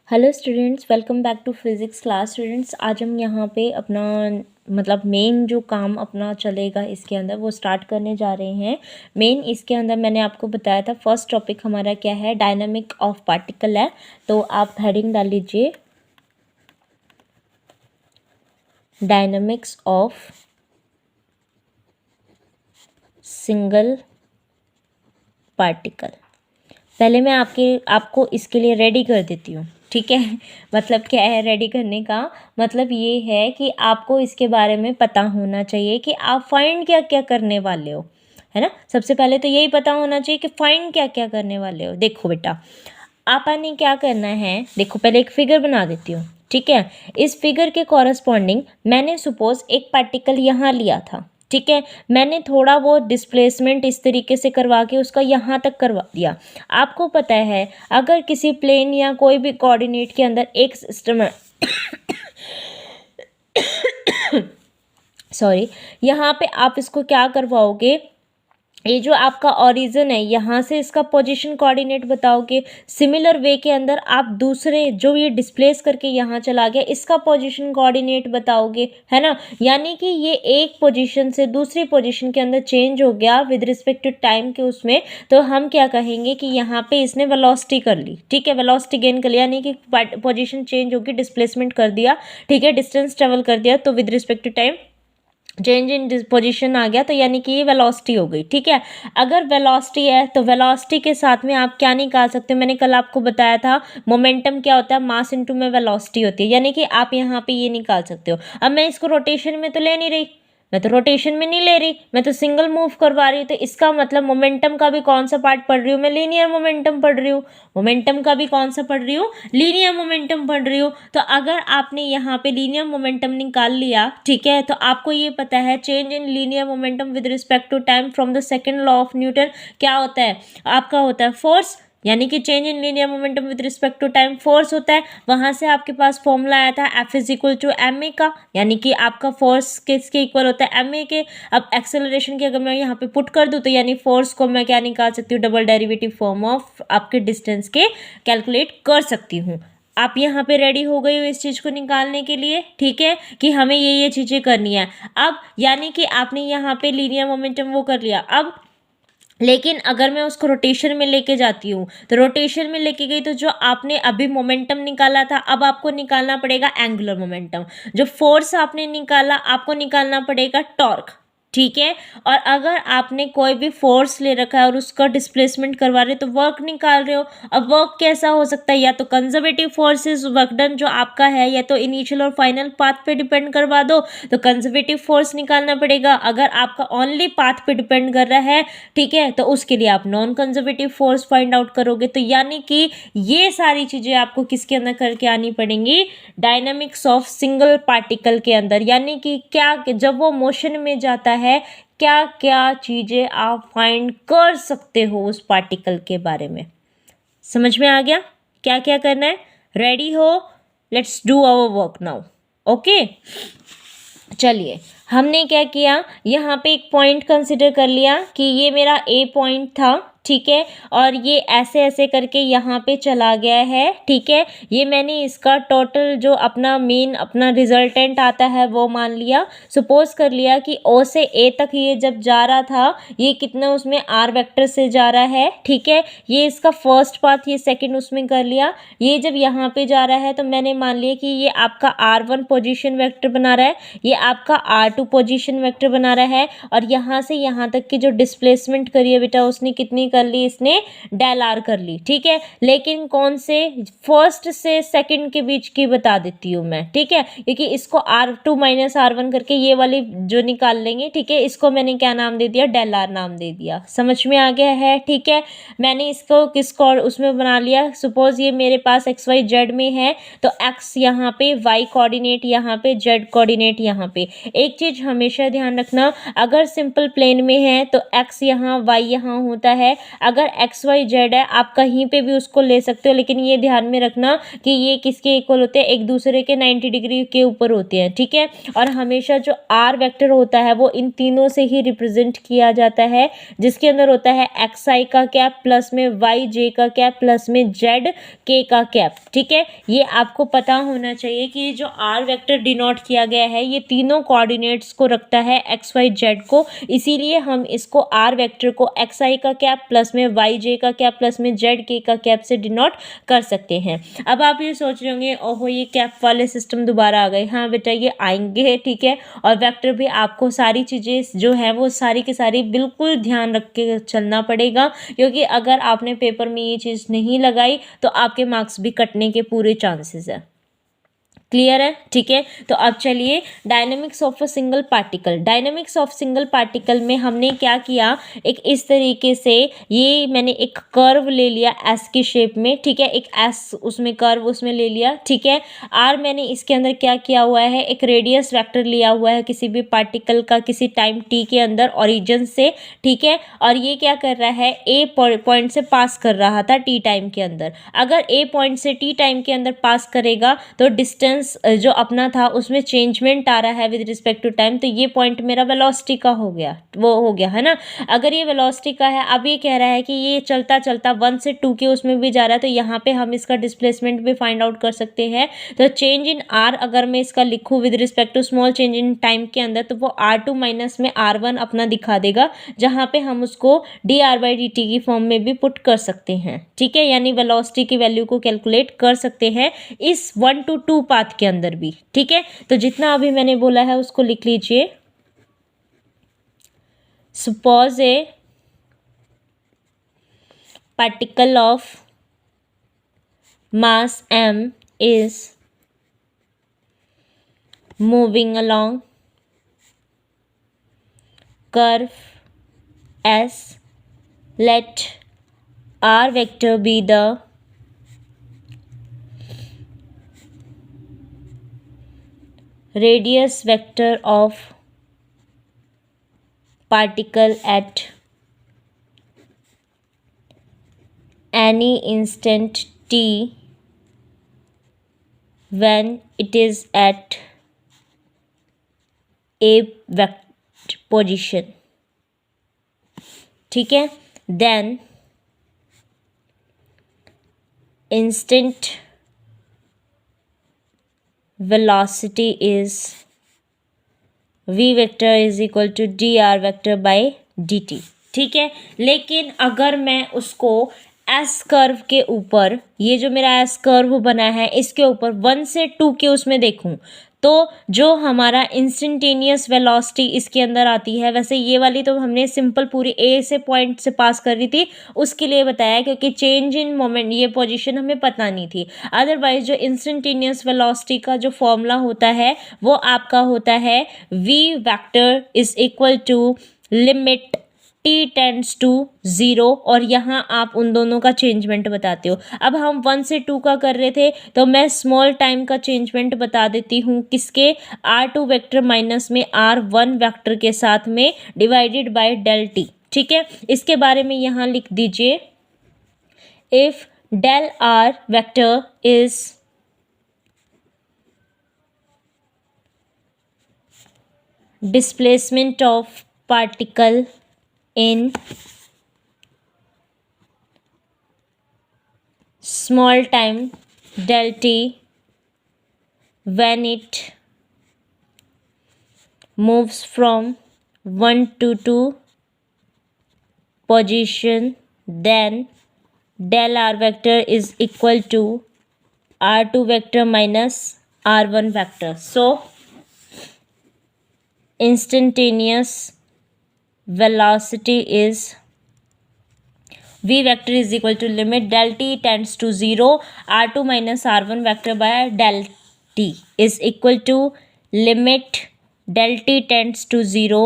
Hello students, welcome back to physics class. Students, आज हम यहाँ पे अपना मेन जो काम अपना चलेगा इसके अंदर वो स्टार्ट करने जा रहे हैं। मेन इसके अंदर मैंने आपको बताया था फर्स्ट टॉपिक हमारा क्या है, डायनामिक ऑफ पार्टिकल है। तो आप हेडिंग डाल लीजिए, डायनामिक्स ऑफ सिंगल पार्टिकल। पहले मैं आपको इसके लिए रेडी कर देती हूँ, ठीक है। मतलब क्या है रेडी करने का मतलब ये है कि आपको इसके बारे में पता होना चाहिए कि आप फाइंड क्या क्या करने वाले हो, है ना। सबसे पहले तो यही पता होना चाहिए कि फाइंड क्या क्या करने वाले हो। देखो बेटा, आपने क्या करना है, देखो पहले एक फिगर बना देती हूँ, ठीक है। इस फिगर के कॉरस्पॉन्डिंग मैंने सपोज एक पार्टिकल यहाँ लिया था, ठीक है। मैंने थोड़ा वो डिस्प्लेसमेंट इस तरीके से करवा के उसका यहाँ तक करवा दिया। आपको पता है अगर किसी प्लेन या कोई भी कोऑर्डिनेट के अंदर एक सिस्टम है सॉरी, यहाँ पे आप इसको क्या करवाओगे, ये जो आपका ओरिजिन है यहाँ से इसका पोजीशन कोऑर्डिनेट बताओगे। सिमिलर वे के अंदर आप दूसरे जो ये डिस्प्लेस करके यहाँ चला गया इसका पोजीशन कोऑर्डिनेट बताओगे, है ना। यानी कि ये एक पोजीशन से दूसरी पोजीशन के अंदर चेंज हो गया विद रिस्पेक्ट टू टाइम के उसमें, तो हम क्या कहेंगे कि यहाँ पे इसने वेलोसिटी कर ली, ठीक है। वेलोसिटी गेन कर लिया, यानी कि पोजीशन चेंज होगी, डिस्प्लेसमेंट कर दिया, ठीक है, डिस्टेंस ट्रेवल कर दिया, तो with respect to time change in position आ गया, तो यानी कि ये वेलोसिटी हो गई, ठीक है। अगर वेलोसिटी है तो वेलोसिटी के साथ में आप क्या निकाल सकते हो, मैंने कल आपको बताया था मोमेंटम क्या होता है, मास इनटू में वेलोसिटी होती है, यानी कि आप यहाँ पे ये निकाल सकते हो। अब मैं इसको रोटेशन में तो ले नहीं रही, मैं तो रोटेशन में नहीं ले रही, मैं तो सिंगल मूव करवा रही हूँ, तो इसका मतलब मोमेंटम का भी कौन सा पार्ट पढ़ रही हूँ मैं, लीनियर मोमेंटम पढ़ रही हूँ। मोमेंटम का भी कौन सा पढ़ रही हूँ, लीनियर मोमेंटम पढ़ रही हूँ। तो अगर आपने यहाँ पे लीनियर मोमेंटम निकाल लिया, ठीक है, तो आपको ये पता है change in linear momentum with respect to time from the second law of Newton क्या होता है, आपका होता है फोर्स, यानी कि change in linear momentum with respect to time force होता है। वहां से आपके पास फॉर्मूला आया था F is equal to M A का, यानी कि आपका फोर्स किसके इक्वल होता है, एम ए के। अब एक्सेलरेशन की अगर मैं यहाँ पे पुट कर दूँ तो यानी फोर्स को मैं क्या निकाल सकती हूँ, डबल डेरिवेटिव फॉर्म ऑफ आपके डिस्टेंस के कैलकुलेट कर सकती हूँ। आप यहाँ पे रेडी हो गई हो इस चीज़ को निकालने के लिए, ठीक है, कि हमें ये चीज़ें करनी है। अब यानी कि आपने यहाँ पे लीनियर मोमेंटम वो कर लिया। अब लेकिन अगर मैं उसको रोटेशन में लेके जाती हूँ तो रोटेशन में लेके गई तो जो आपने अभी मोमेंटम निकाला था अब आपको निकालना पड़ेगा एंगुलर मोमेंटम। जो फोर्स आपने निकाला आपको निकालना पड़ेगा टॉर्क, ठीक है। और अगर आपने कोई भी फोर्स ले रखा है और उसका डिस्प्लेसमेंट करवा रहे हो तो वर्क निकाल रहे हो। अब वर्क कैसा हो सकता है, या तो कंजर्वेटिव फोर्सेस वर्क डन जो आपका है, या तो इनिशियल और फाइनल पाथ पे डिपेंड करवा दो तो कंजर्वेटिव फोर्स निकालना पड़ेगा। अगर आपका ओनली पाथ पे डिपेंड कर रहा है, ठीक है, तो उसके लिए आप non conservative force find out करोगे। तो यानी कि ये सारी चीज़ें आपको किसके अंदर करके आनी पड़ेंगी, डायनामिक्स ऑफ सिंगल पार्टिकल के अंदर। यानी कि क्या जब वो मोशन में जाता है क्या क्या चीज़ें आप फाइंड कर सकते हो उस पार्टिकल के बारे में। समझ में आ गया क्या क्या करना है, रेडी हो, let's do our work now. Okay, चलिए हमने क्या किया, यहाँ पे एक पॉइंट कंसिडर कर लिया कि ये मेरा ए पॉइंट था, ठीक है, और ये ऐसे ऐसे करके यहाँ पे चला गया है, ठीक है। ये मैंने इसका टोटल जो अपना मेन अपना रिजल्टेंट आता है वो मान लिया। सपोज कर लिया कि ओ से ए तक ये जब जा रहा था ये कितना उसमें आर वेक्टर से जा रहा है, ठीक है। ये इसका फर्स्ट पाथ, ये सेकंड उसमें कर लिया। ये जब यहाँ पे जा रहा है तो मैंने मान लिया कि ये आपका R1 पोजीशन वेक्टर बना रहा है, ये आपका R2 पोजीशन वेक्टर बना रहा है, और यहाँ से यहाँ तक की जो डिस्प्लेसमेंट करी है बेटा उसने कितनी कर ली, इसने डेल आर कर ली, ठीक है। लेकिन कौन से, फर्स्ट से सेकंड के बीच की बता देती हूँ मैं, ठीक है, क्योंकि इसको R2 माइनस R1 करके ये वाली जो निकाल लेंगे, ठीक है। इसको मैंने क्या नाम दे दिया, डेल आर नाम दे दिया। समझ में आ गया है, ठीक है। मैंने इसको किसको उसमें बना लिया, सपोज ये मेरे पास एक्स वाई जेड में है तो एक्स यहाँ पे, वाई कोऑर्डिनेट यहाँ पे, जेड कोऑर्डिनेट यहाँ पे। एक चीज हमेशा ध्यान रखना, अगर सिंपल प्लेन में है तो एक्स यहाँ वाई यहाँ होता है, अगर एक्स वाई जेड है आप कहीं पे भी उसको ले सकते हो, लेकिन ये ध्यान में रखना कि ये किसके इक्वल होते हैं, एक दूसरे के 90 डिग्री के ऊपर होते हैं, ठीक है। और हमेशा जो आर वेक्टर होता है वो इन तीनों से ही रिप्रेजेंट किया जाता है, जिसके अंदर होता है एक्स आई का कैप प्लस में वाई जे का कैप प्लस में जेड के का कैप, ठीक है। ये आपको पता होना चाहिए कि ये जो आर वेक्टर डिनोट किया गया है ये तीनों कोऑर्डिनेट्स को रखता है एक्स वाई जेड को, इसीलिए हम इसको आर वेक्टर को एक्स आई का कैप प्लस में वाई जे का कैप प्लस में जेड के का कैप से डिनोट कर सकते हैं। अब आप ये सोच रहे होंगे ओहो ये कैप वाले सिस्टम दोबारा आ गए। हाँ बेटा ये आएंगे, ठीक है। और वेक्टर भी आपको सारी चीज़ें जो है वो सारी की सारी बिल्कुल ध्यान रख के चलना पड़ेगा, क्योंकि अगर आपने पेपर में ये चीज़ नहीं लगाई तो आपके मार्क्स भी कटने के पूरे चांसेस है। क्लियर है, ठीक है। तो अब चलिए dynamics of a single particle. Dynamics of single particle में हमने क्या किया, एक इस तरीके से ये मैंने एक कर्व ले लिया एस की शेप में, ठीक है। एक एस उसमें कर्व उसमें ले लिया, ठीक है। आर मैंने इसके अंदर क्या किया हुआ है, एक रेडियस वेक्टर लिया हुआ है किसी भी पार्टिकल का किसी टाइम टी के अंदर ओरिजिन से, ठीक है। और ये क्या कर रहा है, ए पॉइंट से पास कर रहा था टी टाइम के अंदर। अगर ए पॉइंट से टी टाइम के अंदर पास करेगा तो डिस्टेंस जो अपना था उसमें चेंजमेंट आ रहा है विद रिस्पेक्ट टू टाइम, तो ये पॉइंट मेरा वेलोसिटी का हो गया, वो हो गया है ना। अगर ये वेलोसिटी का है, अब ये कह रहा है कि ये चलता चलता 1 से 2 के उसमें भी जा रहा है, तो यहाँ पे हम इसका डिस्प्लेसमेंट भी फाइंड आउट कर सकते हैं। तो चेंज इन आर अगर मैं इसका लिखूँ with respect to small change in time के अंदर, तो वो R2 माइनस में R1 अपना दिखा देगा, जहाँ पे हम उसको dr/dt की फॉर्म में भी पुट कर सकते हैं, ठीक है। यानी वेलोसिटी की वैल्यू को कैलकुलेट कर सकते हैं इस 1 to 2 पाथ के अंदर भी, ठीक है। तो जितना अभी मैंने बोला है उसको लिख लीजिए। Suppose A particle of mass m is moving along curve S. Let r vector be the radius vector of particle at any instant t when it is at a vector position, ठीक है। then instant velocity is v vector is equal to dr vector by dt, ठीक है। लेकिन अगर मैं उसको S curve के ऊपर, ये जो मेरा एस कर्व बना है इसके ऊपर 1 से 2 के उसमें देखूं, तो जो हमारा इंस्टेंटेनियस वेलोसिटी इसके अंदर आती है, वैसे ये वाली तो हमने सिंपल पूरी ए से पॉइंट से पास कर रही थी, उसके लिए बताया क्योंकि चेंज इन मोमेंट ये पोजीशन हमें पता नहीं थी। अदरवाइज जो इंस्टेंटेनियस वेलोसिटी का जो फॉर्मूला होता है वो आपका होता है v vector is equal to limit t tends to 0, और यहाँ आप उन दोनों का चेंजमेंट बताते हो। अब हम 1 से 2 का कर रहे थे तो मैं स्मॉल टाइम का चेंजमेंट बता देती हूँ किसके, r2 वेक्टर माइनस में r1 वेक्टर के साथ में डिवाइडेड बाय डेल t, ठीक है। इसके बारे में यहाँ लिख दीजिए, if del r vector is displacement of particle in small time del t when it moves from 1 to 2 position, then del r vector is equal to r2 vector minus r1 vector. So instantaneous velocity is v vector is equal to limit del t tends to 0 r2 minus r1 vector by del t is equal to limit del t tends to 0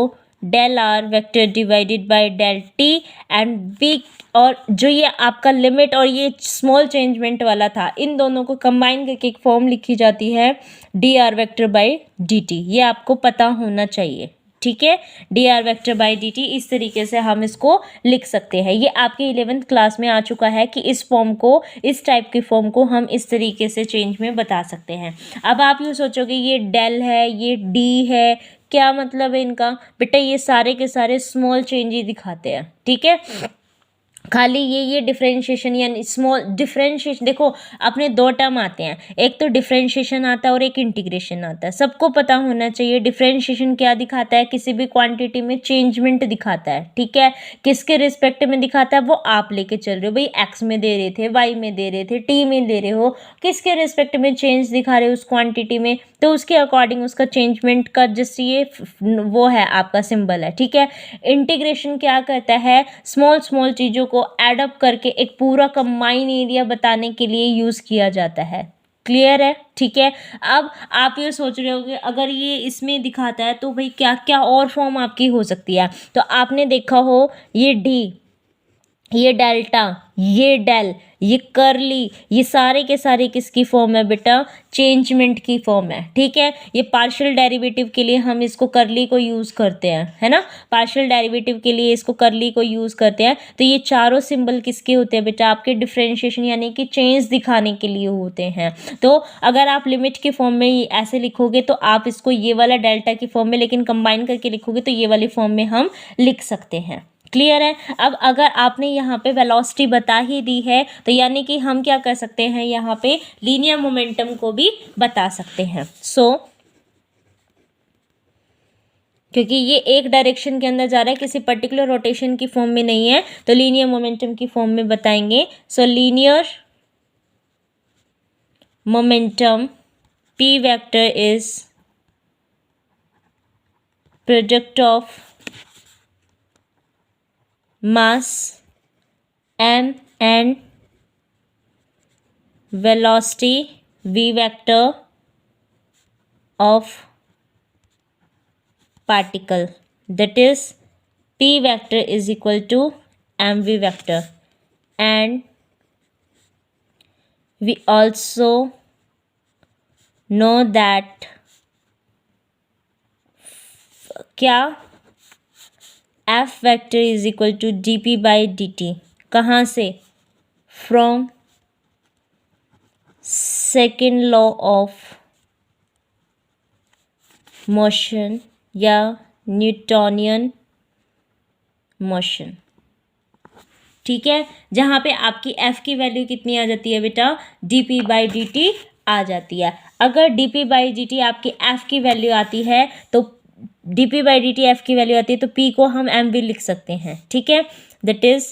del r vector divided by del t and v, और जो ये आपका limit और ये small changement वाला था, इन दोनों को कंबाइन करके एक फॉर्म लिखी जाती है D R vector by D T. ये आपको पता होना चाहिए, ठीक है, dr वेक्टर बाई dt इस तरीके से हम इसको लिख सकते हैं। ये आपके 11th क्लास में आ चुका है कि इस फॉर्म को, इस टाइप की फॉर्म को हम इस तरीके से चेंज में बता सकते हैं। अब आप यूँ सोचोगे ये डेल है, ये डी है, क्या मतलब है इनका? बेटा ये सारे के सारे स्मॉल चेंज ही दिखाते हैं, ठीक है। खाली ये डिफरेंशिएशन यानी स्मॉल डिफरेंशिएशन, देखो अपने दो टर्म आते हैं, एक तो डिफरेंशिएशन आता है और एक इंटीग्रेशन आता है। सबको पता होना चाहिए डिफरेंशिएशन क्या दिखाता है, किसी भी क्वांटिटी में चेंजमेंट दिखाता है, ठीक है। किसके रिस्पेक्ट में दिखाता है वो आप लेके चल रहे हो, भाई एक्स में दे रहे थे, वाई में दे रहे थे, टी में दे रहे हो, किसके रिस्पेक्ट में चेंज दिखा रहे हो उस क्वांटिटी में, तो उसके अकॉर्डिंग उसका चेंजमेंट का जस्ट ये वो है आपका सिंबल है, ठीक है। इंटीग्रेशन क्या करता है, स्मॉल स्मॉल चीज़ों को एड अप करके एक पूरा कंबाइन एरिया बताने के लिए यूज़ किया जाता है। क्लियर है, ठीक है। अब आप ये सोच रहे होगे अगर ये इसमें दिखाता है तो भाई क्या क्या और फॉर्म आपकी हो सकती है। तो आपने देखा हो ये डी, ये डेल्टा, ये डेल, ये करली, ये सारे के सारे किसकी फॉर्म है बेटा? चेंजमेंट की फॉर्म है, ठीक है। ये पार्शियल डेरिवेटिव के लिए हम इसको करली को यूज़ करते हैं, है ना। पार्शियल डेरिवेटिव के लिए इसको करली को यूज़ करते हैं। तो ये चारों सिंबल किसके होते हैं बेटा? आपके डिफरेंशिएशन यानी कि चेंज दिखाने के लिए होते हैं। तो अगर आप लिमिट के फॉर्म में ऐसे लिखोगे तो आप इसको ये वाला डेल्टा की फॉर्म में, लेकिन कंबाइन करके लिखोगे तो ये वाली फॉर्म में हम लिख सकते हैं। क्लियर है। अब अगर आपने यहाँ पे वेलोसिटी बता ही दी है तो यानी कि हम क्या कर सकते हैं, यहाँ पे लीनियर मोमेंटम को भी बता सकते हैं। क्योंकि ये एक डायरेक्शन के अंदर जा रहा है, किसी पर्टिकुलर रोटेशन की फॉर्म में नहीं है, तो लीनियर मोमेंटम की फॉर्म में बताएंगे। Linear momentum p vector is product of mass m and velocity v vector of particle, that is p vector is equal to mv vector, and we also know that क्या f vector is equal to dp by dt, कहाँ से? From second law of motion या Newtonian motion, ठीक है। जहाँ पे आपकी f की वैल्यू कितनी आ जाती है बेटा? dp by dt आ जाती है। अगर dp by dt आपकी f की वैल्यू आती है तो dp by dt f की वैल्यू आती है तो p को हम mv लिख सकते हैं, ठीक है। That is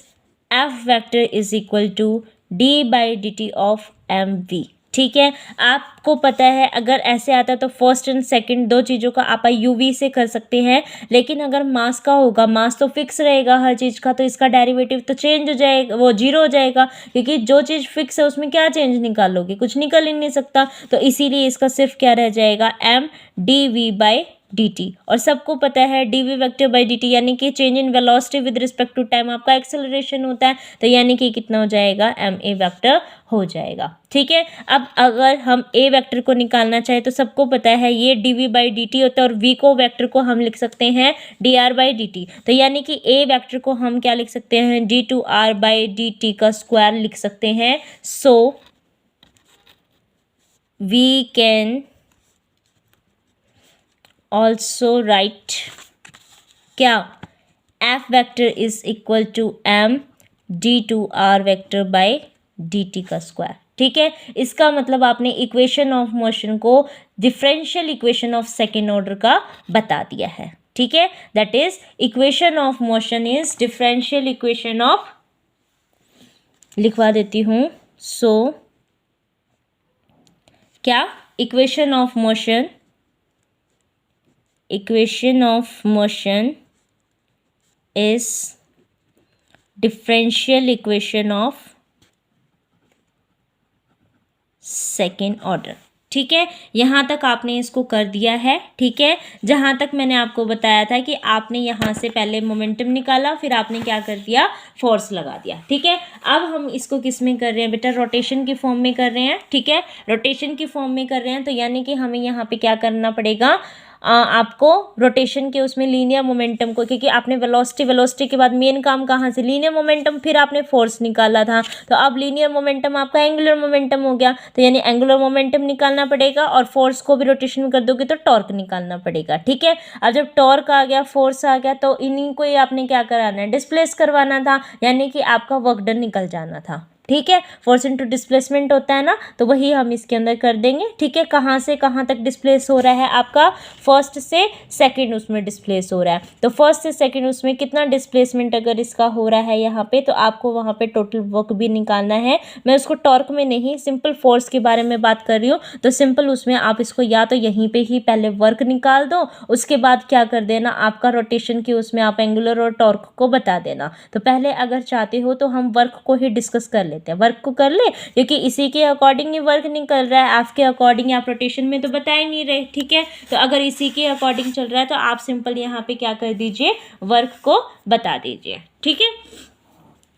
f vector is equal to d by dt of mv, ठीक है। आपको पता है अगर ऐसे आता तो फर्स्ट एंड सेकंड दो चीज़ों का आप यूवी से कर सकते हैं, लेकिन अगर मास का होगा, मास तो फिक्स रहेगा हर चीज़ का, तो इसका डेरिवेटिव तो चेंज हो जाएगा, वो जीरो हो जाएगा, क्योंकि जो चीज़ फिक्स है उसमें क्या चेंज निकालोगे? कुछ निकल ही नहीं सकता। तो इसीलिए इसका सिर्फ क्या रह जाएगा? M D V by dt। और सबको पता है dv वेक्टर बाई dt यानी कि change in velocity with respect to time आपका एक्सेलरेशन होता है, तो यानी कि कितना हो जाएगा? ma वेक्टर हो जाएगा, ठीक है। अब अगर हम a वेक्टर को निकालना चाहे तो सबको पता है ये dv बाई dt होता है, और v को वेक्टर को हम लिख सकते हैं dr बाई dt, तो यानी कि a वेक्टर को हम क्या लिख सकते हैं? d2r बाई dt का स्क्वायर लिख सकते हैं। So we can also write क्या? f vector is equal to m d2r vector by dt का स्क्वायर, ठीक है। इसका मतलब आपने इक्वेशन ऑफ मोशन को differential equation of second order का बता दिया है, ठीक है। That is equation of motion is differential equation of, लिखवा देती हूँ। क्या? Equation of motion, equation of motion is differential equation of second order, ठीक है। यहाँ तक आपने इसको कर दिया है, ठीक है। जहाँ तक मैंने आपको बताया था कि आपने यहाँ से पहले मोमेंटम निकाला, फिर आपने क्या कर दिया? फोर्स लगा दिया, ठीक है। अब हम इसको किस में कर रहे हैं बेटा? रोटेशन की फॉर्म में कर रहे हैं, ठीक है। रोटेशन की फॉर्म में कर रहे हैं तो यानी कि हमें यहाँ पे क्या करना पड़ेगा? आपको रोटेशन के उसमें लीनियर मोमेंटम को, क्योंकि आपने वेलोसिटी के बाद मेन काम कहाँ से, लीनियर मोमेंटम, फिर आपने फोर्स निकाला था, तो अब लीनियर मोमेंटम आपका एंगुलर मोमेंटम हो गया, तो यानी एंगुलर मोमेंटम निकालना पड़ेगा और फोर्स को भी रोटेशन कर दोगे तो टॉर्क निकालना पड़ेगा। ठीक है, अब जब टॉर्क आ गया, फोर्स आ गया, तो इन्हीं को ही आपने क्या कराना है, डिस्प्लेस करवाना था, यानी कि आपका वर्क डन निकल जाना था। ठीक है, फोर्स इनटू डिस्प्लेसमेंट होता है ना, तो वही हम इसके अंदर कर देंगे। ठीक है, कहाँ से कहाँ तक डिस्प्लेस हो रहा है आपका, फर्स्ट से सेकंड उसमें डिस्प्लेस हो रहा है, तो फर्स्ट से सेकंड उसमें कितना डिस्प्लेसमेंट अगर इसका हो रहा है यहाँ पे, तो आपको वहाँ पे टोटल वर्क भी निकालना है। मैं उसको टॉर्क में नहीं, सिंपल फोर्स के बारे में बात कर रही हूँ, तो सिंपल उसमें आप इसको या तो यहीं पे ही पहले वर्क निकाल दो, उसके बाद क्या कर देना, आपका रोटेशन की उसमें आप एंगुलर और टॉर्क को बता देना। तो पहले अगर चाहते हो तो हम वर्क को ही डिस्कस कर लेते हैं, वर्क को कर ले, क्योंकि इसी के अकॉर्डिंग ही वर्क निकल रहा है, आपके अकॉर्डिंग आप रोटेशन में तो बता ही नहीं रहे। ठीक है, तो अगर इसी के अकॉर्डिंग चल रहा है तो आप सिंपल यहाँ पे क्या कर दीजिए, वर्क को बता दीजिए। ठीक है,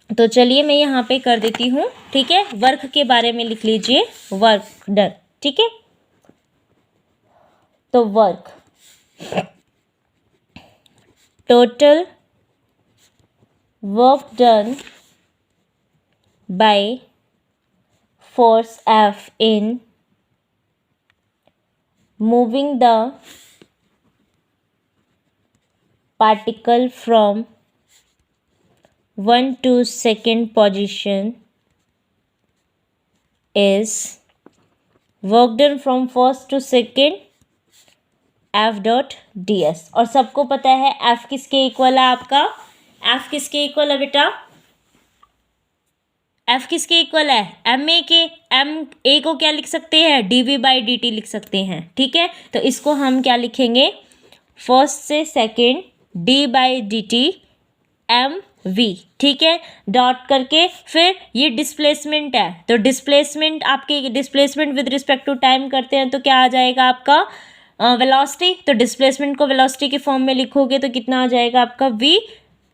तो चलिए मैं यहाँ पे कर देती हूँ। ठीक है, वर्क के बारे में लिख लीजिए, वर्क डन। ठीक है, तो work, total work done by force F in moving the particle from 1 to second position is work done from first to second F dot ds। और सबको पता है F किसके इक्वल है आपका, F किसके इक्वल है बेटा, एफ किसके इक्वल है, एम ए के। एम ए को क्या लिख सकते हैं, D V by D T लिख सकते हैं। ठीक है, तो इसको हम क्या लिखेंगे, फर्स्ट से second D by D T M V. ठीक है, डॉट करके फिर ये डिस्प्लेसमेंट है, तो डिस्प्लेसमेंट आपके displacement with respect to time करते हैं तो क्या आ जाएगा आपका वेलोसिटी, तो डिस्प्लेसमेंट को वेलोसिटी के फॉर्म में लिखोगे तो कितना आ जाएगा आपका वी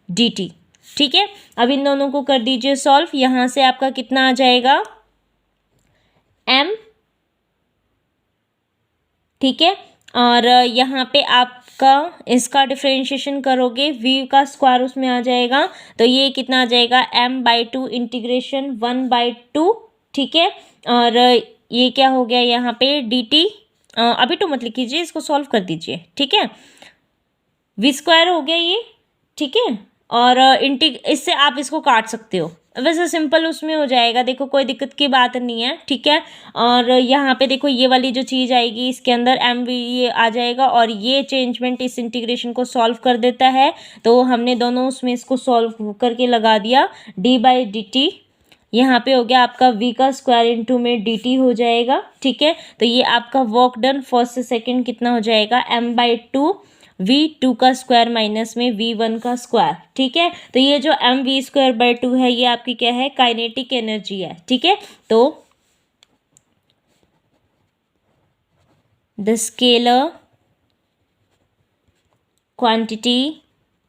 डी टी। ठीक है, अब इन दोनों को कर दीजिए सॉल्व, यहां से आपका कितना आ जाएगा m। ठीक है, और यहाँ पे आपका इसका डिफरेंशिएशन करोगे, v का स्क्वायर उसमें आ जाएगा, तो ये कितना आ जाएगा m/2 इंटीग्रेशन 1/2। ठीक है, और ये क्या हो गया यहाँ पे dt, अभी तो मत लिखिए, इसको सॉल्व कर दीजिए। ठीक है, v स्क्वायर हो गया ये। ठीक है, और इससे आप इसको काट सकते हो, वैसे सिंपल उसमें हो जाएगा, देखो कोई दिक्कत की बात नहीं है। ठीक है, और यहाँ पे देखो ये वाली जो चीज़ आएगी इसके अंदर एम वी ये आ जाएगा, और ये चेंजमेंट इस इंटीग्रेशन को सॉल्व कर देता है, तो हमने दोनों उसमें इसको सॉल्व करके लगा दिया, डी बाई डी टी यहाँ पे हो गया आपका v का स्क्वायर इंटू में dt हो जाएगा। ठीक है, तो ये आपका वर्क डन फर्स्ट से सेकेंड कितना हो जाएगा m/2 v2 का स्क्वायर माइनस में v1 का स्क्वायर। ठीक है, तो ये जो mv²/2 है ये आपकी क्या है, काइनेटिक एनर्जी है। ठीक है, तो the scalar quantity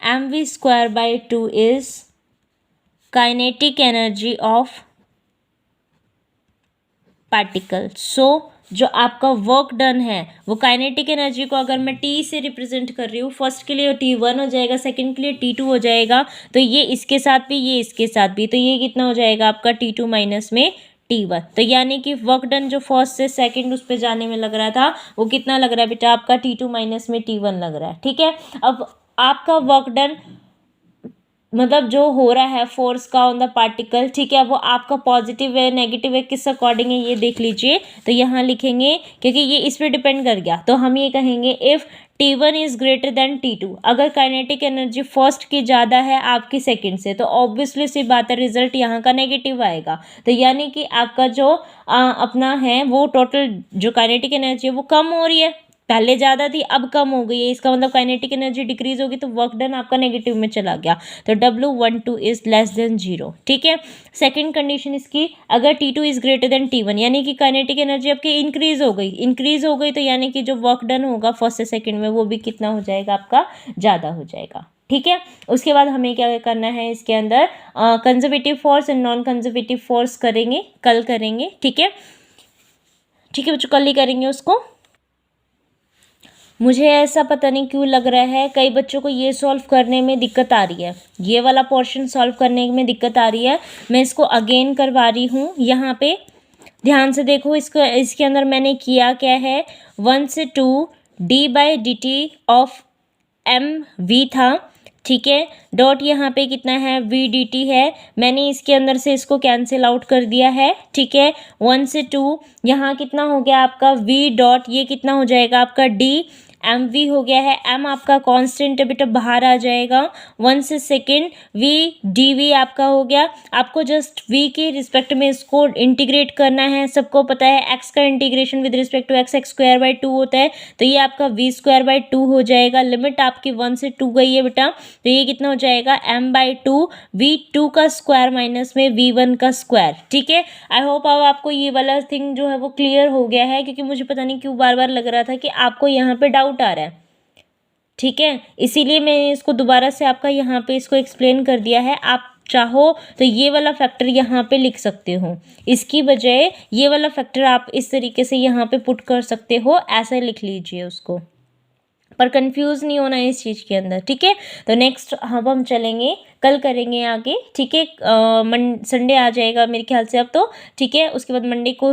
mv²/2 is kinetic energy of particle. So जो आपका वर्क डन है वो काइनेटिक एनर्जी को अगर मैं टी से रिप्रेजेंट कर रही हूँ, फर्स्ट के लिए T1 हो जाएगा, सेकंड के लिए T2 हो जाएगा, तो ये इसके साथ भी ये इसके साथ भी, तो ये कितना हो जाएगा आपका T2 माइनस में T1। तो यानी कि वर्क डन जो फर्स्ट से सेकंड उस पर जाने में लग रहा था वो कितना लग रहा है बेटा आपका T2 माइनस में T1 लग रहा है। ठीक है, अब आपका वर्क डन मतलब जो हो रहा है फोर्स का ऑन द पार्टिकल, ठीक है, वो आपका पॉजिटिव है नेगेटिव है किस अकॉर्डिंग है ये देख लीजिए। तो यहाँ लिखेंगे क्योंकि ये इस पर डिपेंड कर गया, तो हम ये कहेंगे if T1 is greater than T2, अगर काइनेटिक एनर्जी फर्स्ट की ज़्यादा है आपकी सेकंड से, तो ऑब्वियसली सी बात है रिजल्ट यहाँ का नेगेटिव आएगा। तो यानी कि आपका जो अपना है वो टोटल जो काइनेटिक एनर्जी है वो कम हो रही है, पहले ज़्यादा थी अब कम हो गई है, इसका मतलब काइनेटिक एनर्जी डिक्रीज होगी तो वर्क डन आपका नेगेटिव में चला गया, तो W12 इज़ लेस देन 0। ठीक है, सेकंड कंडीशन इसकी अगर T2 is greater than T1 यानी कि काइनेटिक एनर्जी आपकी इंक्रीज हो गई तो यानी कि जो वर्क डन होगा फर्स्ट से सेकंड में वो भी कितना हो जाएगा आपका ज़्यादा हो जाएगा। ठीक है, उसके बाद हमें क्या करना है इसके अंदर conservative force and non conservative force करेंगे, कल करेंगे। ठीक है, ठीक है बच्चों, कल ही करेंगे उसको। मुझे ऐसा पता नहीं क्यों लग रहा है कई बच्चों को ये सॉल्व करने में दिक्कत आ रही है, ये वाला पोर्शन सॉल्व करने में दिक्कत आ रही है। मैं इसको अगेन करवा रही हूँ। यहाँ पे ध्यान से देखो, इसके अंदर मैंने किया क्या है, 1 से 2 d/dt ऑफ एम वी था, ठीक है। डॉट यहाँ पे कितना है, वी डी टी है। मैंने इसके अंदर से इसको कैंसिल आउट कर दिया है, ठीक है। 1 से 2 यहाँ कितना हो गया आपका वी डॉट, ये कितना हो जाएगा आपका डी, एम वी हो गया है। एम आपका कांस्टेंट है बेटा, बाहर आ जाएगा। 1 से सेकेंड वी डी वी आपका हो गया। आपको जस्ट वी के रिस्पेक्ट में इसको इंटीग्रेट करना है। सबको पता है एक्स का integration with respect to X x²/2 होता है, तो ये आपका v²/2 हो जाएगा। लिमिट आपकी 1 से 2 गई है बेटा, तो ये कितना हो जाएगा m/2 v2 का स्क्वायर माइनस में v1 का स्क्वायर, ठीक है। आई होप अब आपको ये वाला थिंग जो है वो क्लियर हो गया है, क्योंकि मुझे पता नहीं क्यों बार बार लग रहा था कि आपको यहाँ पे डाउट आ रहा है, ठीक है। इसीलिए मैंने इसको दोबारा से आपका यहाँ पे इसको एक्सप्लेन कर दिया है। आप चाहो तो ये वाला फैक्टर यहाँ पे लिख सकते हो, इसकी बजाय ये वाला फैक्टर आप इस तरीके से यहाँ पे पुट कर सकते हो, ऐसा लिख लीजिए उसको, पर कंफ्यूज नहीं होना है इस चीज़ के अंदर, ठीक है। तो नेक्स्ट हम चलेंगे, कल करेंगे आगे, ठीक है। संडे आ जाएगा मेरे ख्याल से अब तो, ठीक है। उसके बाद मंडे को